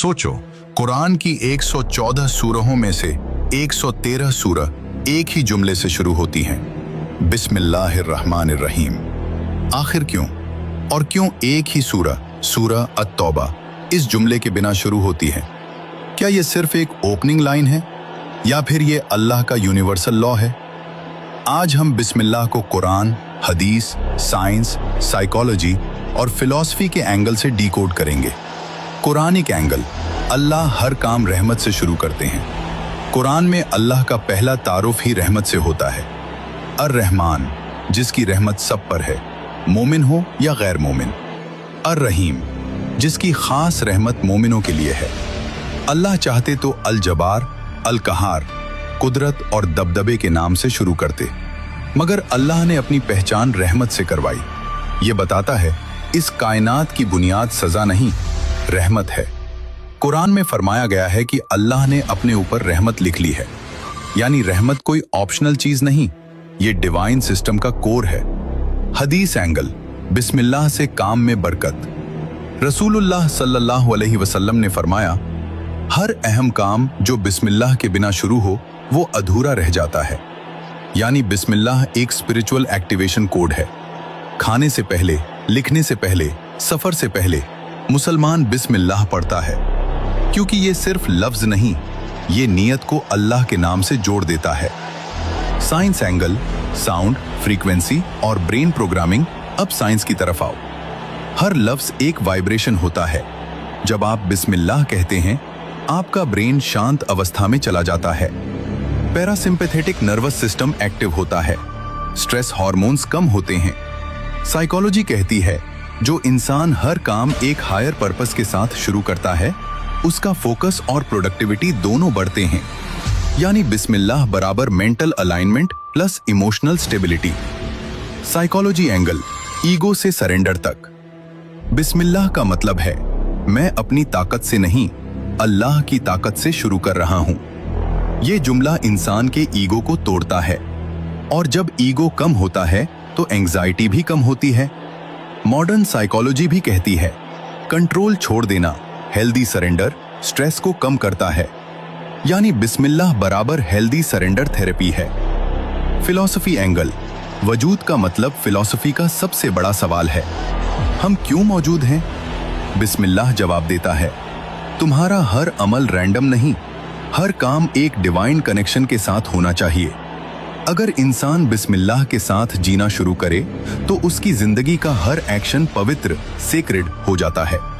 सोचो, कुरान की 114 सूरहों में से 113 सूरह एक ही जुमले से शुरू होती हैं, बिस्मिल्लाहिर्रहमानिर्रहीम। आखिर क्यों? और क्यों एक ही सूरह अत-तौबा इस जुमले के बिना शुरू होती है? क्या ये सिर्फ एक ओपनिंग लाइन है या फिर ये अल्लाह का यूनिवर्सल लॉ है? आज हम बिस्मिल्लाह को कुरान, हदीस, साइंस, साइकोलॉजी और फिलॉसफी के एंगल से डीकोड करेंगे। कुरानिक एंगल, अल्लाह हर काम रहमत से शुरू करते हैं। कुरान में अल्लाह का पहला तारुफ ही रहमत से होता है। अर-रहमान, जिसकी रहमत सब पर है, मोमिन हो या गैर मोमिन। अर-रहीम, जिसकी खास रहमत मोमिनों के लिए है। अल्लाह चाहते तो अल-जबार, अल-कहार, कुदरत और दबदबे के नाम से शुरू करते, मगर अल्लाह ने अपनी पहचान रहमत से करवाई। ये बताता है इस कायनात की बुनियाद सजा नहीं, रहमत है। कुरान में फरमाया गया है कि अल्लाह ने अपने ऊपर रहमत लिख ली है, यानी रहमत कोई ऑप्शनल चीज नहीं, ये डिवाइन सिस्टम का कोर है। हदीस एंगल, बिस्मिल्लाह से काम में बरकत। रसूलुल्लाह सल्लल्लाहु अलैहि वसल्लम ने फरमाया, हर अहम काम जो बिस्मिल्लाह के बिना शुरू हो वो अधूरा रह जाता है। यानी बिस्मिल्लाह एक स्पिरिचुअल एक्टिवेशन कोड है। खाने से पहले, लिखने से पहले, सफर से पहले मुसलमान बिस्मिल्लाह पढ़ता है, क्योंकि ये सिर्फ लफ्ज नहीं, ये नियत को अल्लाह के नाम से जोड़ देता है। साइंस एंगल, साउंड, फ्रीक्वेंसी और ब्रेन प्रोग्रामिंग। अब साइंस की तरफ आओ। हर लफ्ज एक वाइब्रेशन होता है। जब आप बिस्मिल्लाह कहते हैं, आपका ब्रेन शांत अवस्था में चला जाता है। पैरासिम्पैथेटिक नर्वस सिस्टम एक्टिव होता है, स्ट्रेस हार्मोन्स कम होते हैं। साइकोलॉजी कहती है, जो इंसान हर काम एक हायर पर्पस के साथ शुरू करता है, उसका फोकस और प्रोडक्टिविटी दोनों बढ़ते हैं। यानी बिस्मिल्लाह बराबर mental alignment plus emotional stability. Psychology angle, ego से सरेंडर तक। बिस्मिल्लाह का मतलब है, मैं अपनी ताकत से नहीं, अल्लाह की ताकत से शुरू कर रहा हूं। ये जुमला इंसान के ईगो को तोड़ता है, और जब ईगो कम होता है तो एंग्जाइटी भी कम होती है। मॉडर्न साइकोलॉजी भी कहती है, कंट्रोल छोड़ देना, हेल्दी सरेंडर, स्ट्रेस को कम करता है। यानी बिस्मिल्लाह बराबर हेल्दी सरेंडर थेरेपी है। फिलॉसफी एंगल, वजूद का मतलब फिलॉसफी का सबसे बड़ा सवाल है, हम क्यों मौजूद हैं? बिस्मिल्लाह जवाब देता है, तुम्हारा हर अमल रैंडम नहीं, हर काम एक डिवाइन कनेक्शन के साथ होना चाहिए। अगर इंसान बिस्मिल्लाह के साथ जीना शुरू करे तो उसकी जिंदगी का हर एक्शन पवित्र, सेक्रेड हो जाता है।